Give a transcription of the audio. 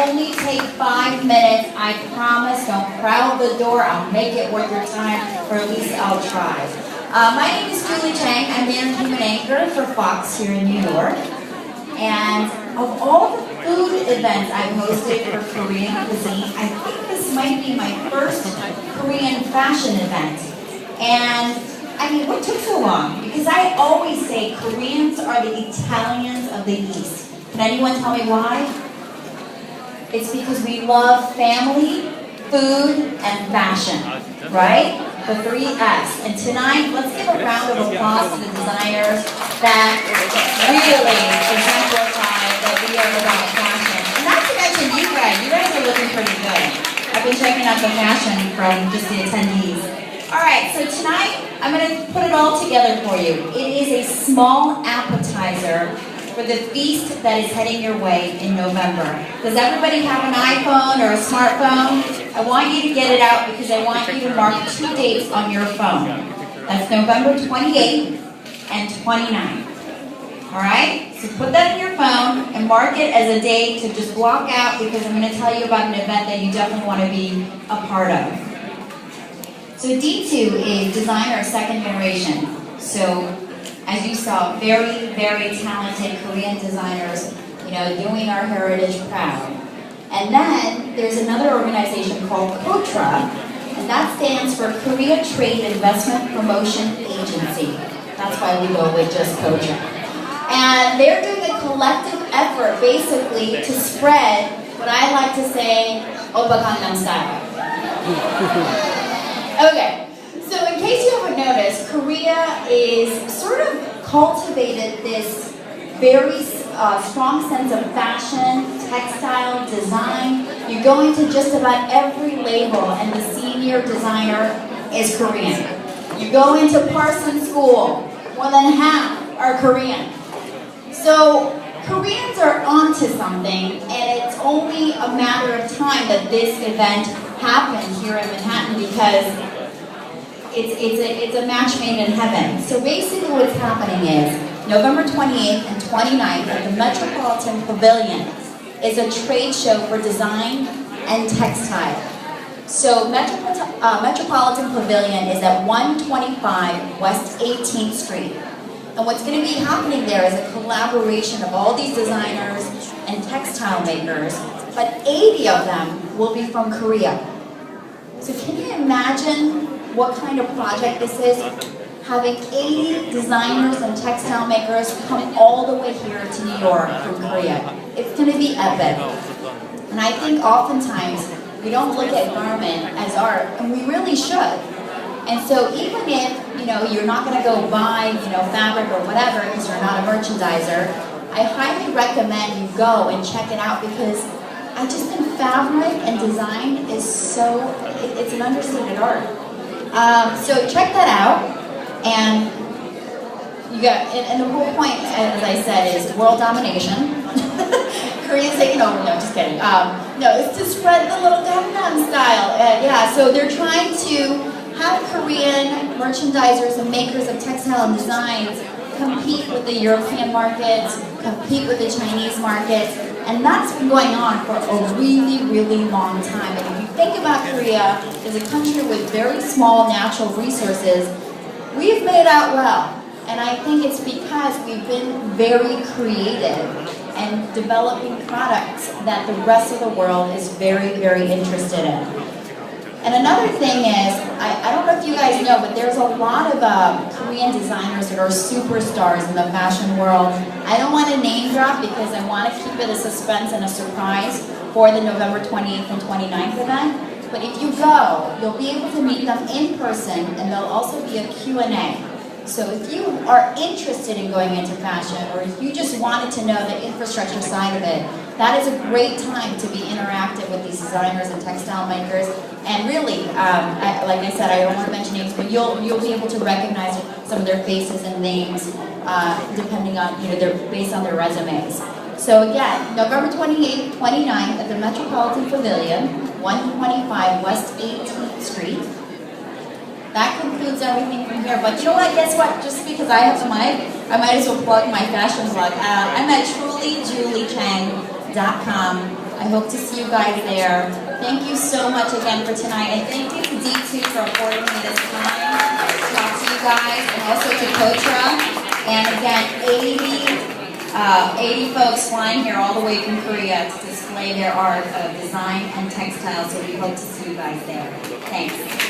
only take 5 minutes. I promise. Don't crowd the door. I'll make it worth your time, or at least I'll try. My name is Chang. I'm management anchor for Fox here in New York. And of all the food events I've hosted for Korean cuisine, I think this might be my first Korean fashion event. And I mean, what took so long? Because I always say Koreans are the Italians of the East. Can anyone tell me why? It's because we love family, food, and fashion, right? The 3 F's. And tonight, let's give a round of applause to the designers that really exemplify that we are about fashion. And not to mention you guys are looking pretty good. I've been checking out the fashion from just the attendees. All right, so tonight, I'm going to put it all together for you. It is a small appetizer for the feast that is heading your way in November. Does everybody have an iPhone or a smartphone? I want you to get it out because I want you to mark 2 dates on your phone. That's November 28th and 29th. All right? So put that in your phone and mark it as a date to just block out because I'm going to tell you about an event that you definitely want to be a part of. So D2 is designer of second generation. So as you saw, very, very talented Korean designers, doing our heritage proud. And then there's another organization called KOTRA, and that stands for Korea Trade Investment Promotion Agency. That's why we go with just KOTRA. And they're doing a collective effort, basically, to spread what I like to say, Oppa Gangnam Style. Okay, so in case you haven't noticed, Korea is sort of cultivated this very strong sense of fashion, textile, design. You go into just about every label and the senior designer is Korean. You go into Parsons School, more than half are Korean. So Koreans are onto something, and it's only a matter of time that this event happens here in Manhattan because it's a match made in heaven. So basically what's happening is November 28th and 29th at the Metropolitan Pavilion is a trade show for design and textile. So Metropolitan Pavilion is at 125 West 18th Street. And what's going to be happening there is a collaboration of all these designers and textile makers, but 80 of them will be from Korea. So can you imagine what kind of project this is? Having 80 designers and textile makers come all the way here to New York from Korea. It's going to be epic. And I think oftentimes we don't look at garment as art, and we really should. And so even if you're not going to go buy fabric or whatever because you're not a merchandiser, I highly recommend you go and check it out because I just think fabric and design is it's an understated art. So check that out, and and the whole point, as I said, is world domination. Korea's taking over. No, just kidding. No, it's to spread the little Gangnam Style. Yeah, so they're trying to have Korean merchandisers and makers of textile and designs compete with the European markets, compete with the Chinese markets, and that's been going on for a really, really long time. And if you think about Korea as a country with very small natural resources, we've made out well. And I think it's because we've been very creative and developing products that the rest of the world is very, very interested in. And another thing is, I don't know if you guys know, but there's a lot of Korean designers that are superstars in the fashion world. I don't want to name drop because I want to keep it a suspense and a surprise for the November 28th and 29th event. But if you go, you'll be able to meet them in person, and there'll also be a Q&A. So if you are interested in going into fashion, or if you just wanted to know the infrastructure side of it, that is a great time to be interactive with these designers and textile makers. And really, like I said, I don't want to mention names, but you'll be able to recognize some of their faces and names depending on, they're based on their resumes. So again, November 28th, 29th at the Metropolitan Pavilion, 125 West 18th Street. That concludes everything from here. But you know what? Guess what? Just because I have the mic, I might as well plug my fashion blog. I'm at trulyjuliechang.com. I hope to see you guys there. Thank you so much again for tonight, and thank you to D2 for affording me this time to talk to you guys, and also to Kotra. And again, 80 folks flying here all the way from Korea to display their art of design and textile, so we hope to see you guys there. Thanks.